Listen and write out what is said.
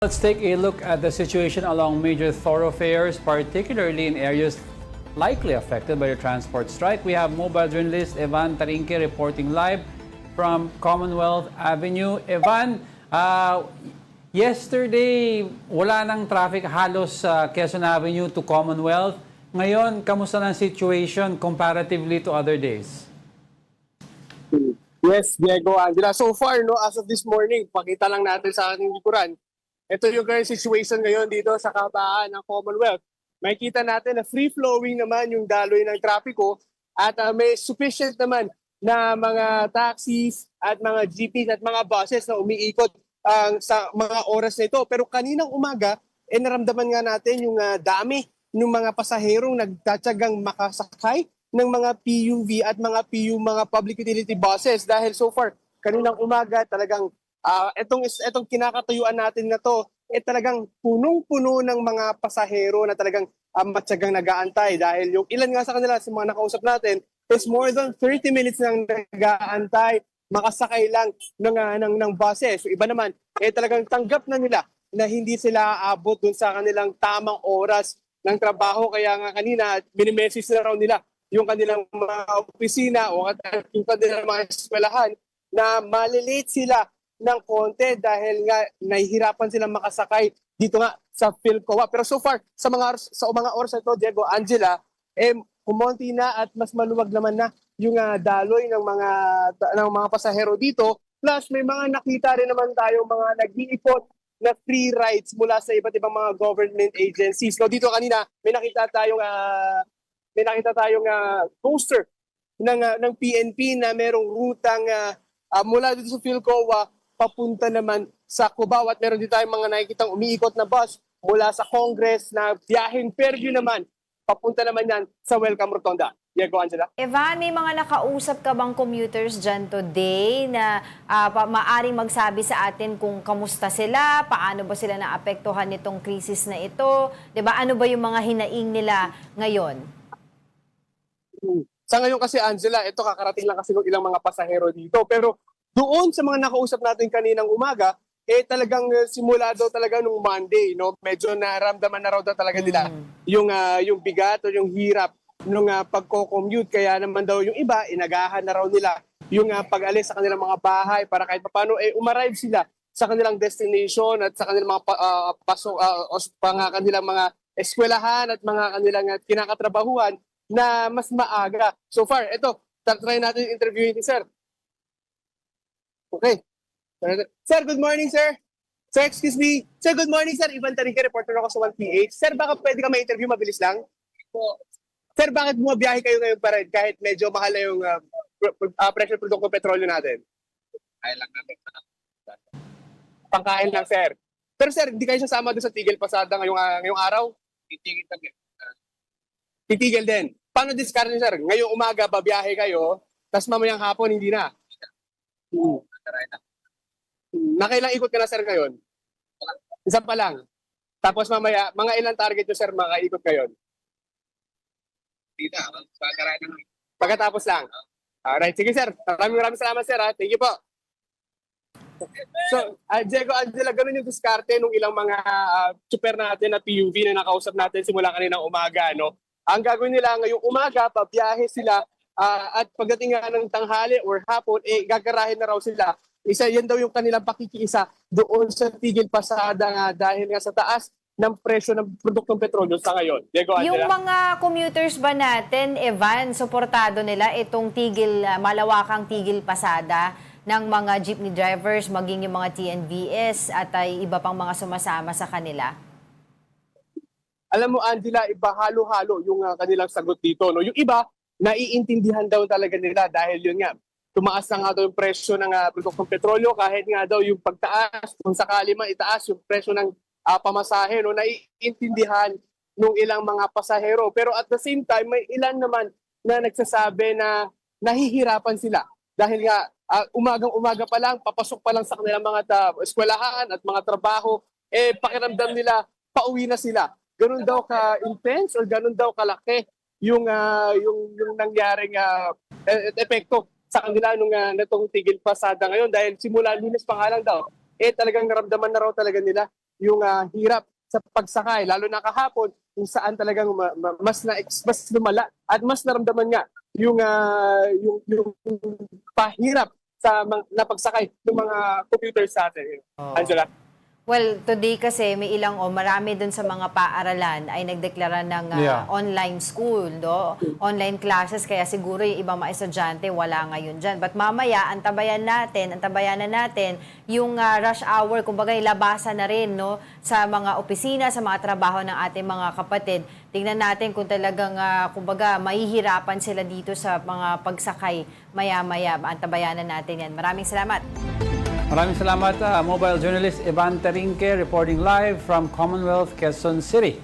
Let's take a look at the situation along major thoroughfares, particularly in areas likely affected by the transport strike. We have mobile journalist Evan Tarinque reporting live from Commonwealth Avenue. Evan, yesterday wala nang traffic halos sa Quezon Avenue to Commonwealth. Ngayon, kamusta ang situation comparatively to other days? Yes, Diego, Angela. So far, as of this morning, pakita lang natin sa ating likuran. Ito yung current situation ngayon dito sa kahabaan ng Commonwealth. Makikita natin na free-flowing naman yung daloy ng trapiko at may sufficient naman na mga taxis at mga jeepneys at mga buses na umiikot sa mga oras na ito. Pero kaninang umaga, naramdaman nga natin yung dami ng mga pasaherong nagtatsagang makasakay ng mga PUV at mga public utility buses dahil so far, kaninang umaga talagang itong kinakatayuan natin na to, talagang punong-puno ng mga pasahero na talagang matyagang nag-aantay dahil yung ilan nga sa kanila sa mga nakausap natin is more than 30 minutes nang nag-aantay, makasakay lang ng buses. So iba naman, talagang tanggap na nila na hindi sila aabot dun sa kanilang tamang oras ng trabaho. Kaya nga kanina, mini-message na raw nila yung kanilang mga opisina o yung kanilang mga eskwelahan na malilate sila ng konti dahil nga nahihirapan silang makasakay dito nga sa PhilCoa. Pero so far, sa mga oras na ito, Diego, Angela, kumonti na at mas maluwag naman na yung daloy ng mga pasahero dito. Plus, may mga nakita rin naman tayo mga nag-iikot na free rides mula sa iba't ibang mga government agencies. So dito kanina, may nakita tayong poster ng PNP na merong rutang mula dito sa PhilCoa papunta naman sa Cubao at meron din tayong mga nakikitang umiikot na bus mula sa Congress na biyaheng Fairview naman, papunta naman yan sa Welcome Rotonda. Diego, Angela. Evan, may mga nakausap ka bang commuters dyan today na maaring magsabi sa atin kung kamusta sila, paano ba sila naapektuhan nitong krisis na ito? 'Di ba? Ano ba yung mga hinaing nila ngayon? Sa ngayon kasi, Angela, ito kakarating lang kasi ng ilang mga pasahero dito. Pero doon sa mga nakausap natin kaninang umaga, talagang simula daw talaga nung Monday, medyo naramdaman na raw daw talaga nila yung bigat o yung hirap nung pagko-commute. Kaya naman daw yung iba, inagahan na raw nila yung pag-alis sa kanilang mga bahay para kahit paano umarive sila sa kanilang destination at sa kanilang mga kanilang mga eskwelahan at mga kanilang kinakatrabahuan na mas maaga. So far, ito, try natin interviewin si Sir. Okay. Sir, good morning, sir. Sir, excuse me. Sir, good morning, sir. Ivan Tarinque, reporter ako sa 1PH. Sir, baka pwede ka ma-interview, mabilis lang? Sir, bakit bumabiyahe kayo ngayon pa rin kahit medyo mahal na yung presyo ng produktong petrolyo natin? Kaya lang natin. Pangkain lang, sir. Pero sir, hindi kayo sasama doon sa Tigil Pasada ngayong araw? Titigil lang. Titigil din. Paano diskarte, sir? Ngayong umaga, babiyahe kayo, tapos mamayang hapon, hindi na. Nakailang ikot ka na, sir, ngayon? Isa pa lang. Tapos mamaya, mga ilang target nyo, sir, makaikot kayo? Hindi na. Pagkatapos lang. Alright, sige, sir. Maraming salamat, sir. Thank you po. So, Diego, Angela, ganun yung diskarte nung ilang mga super natin na PUV na nakausap natin simula kaninang umaga, Ang gagawin nila ngayong umaga, pabiyahe sila at pagdating nga ng tanghali or hapon, gagarahin na raw sila. Yan daw yung kanilang pakikiisa doon sa Tigil Pasada nga dahil nga sa taas ng presyo ng produktong petrolyo sa ngayon. Diego, Angela. Yung mga commuters ba natin, Evan, suportado nila itong malawakang Tigil Pasada ng mga jeepney drivers, maging yung mga TNVS at ay iba pang mga sumasama sa kanila? Alam mo, Angela, iba halo-halo yung kanilang sagot dito. Yung iba, naiintindihan daw talaga nila dahil yun nga, tumaas na nga daw yung presyo ng produktong petrolyo kahit nga daw yung pagtaas, kung sakali man itaas yung presyo ng pamasahe, naiintindihan ng ilang mga pasahero. Pero at the same time, may ilan naman na nagsasabi na nahihirapan sila dahil nga umagang-umaga pa lang, papasok pa lang sa kanilang mga eskwelahan at mga trabaho, pakiramdam nila, pauwi na sila. Ganun daw ka-intense or ganun daw kalaki yung nangyaring epekto sa kanila nitong Tigil Pasada ngayon dahil simula Lunes pa nga lang daw, talagang naramdaman na raw talaga nila yung hirap sa pagsakay, lalo na kahapon, kung saan talagang mas lumala at mas naramdaman nga yung pahirap sa na pagsakay ng mga computers sa atin. Angela? Well, today kasi may marami dun sa mga paaralan ay nagdeklara ng online school, no? Online classes, kaya siguro yung ibang mga estudyante wala ngayon dyan. But mamaya, antabayanan natin yung rush hour, kumbaga labasan na rin, no? Sa mga opisina, sa mga trabaho ng ating mga kapatid. Tingnan natin kung talagang, kumbaga, mahihirapan sila dito sa mga pagsakay maya-maya. Antabayanan natin yan. Maraming salamat. Maraming salamat, mobile journalist Evan Tarinque reporting live from Commonwealth, Quezon City.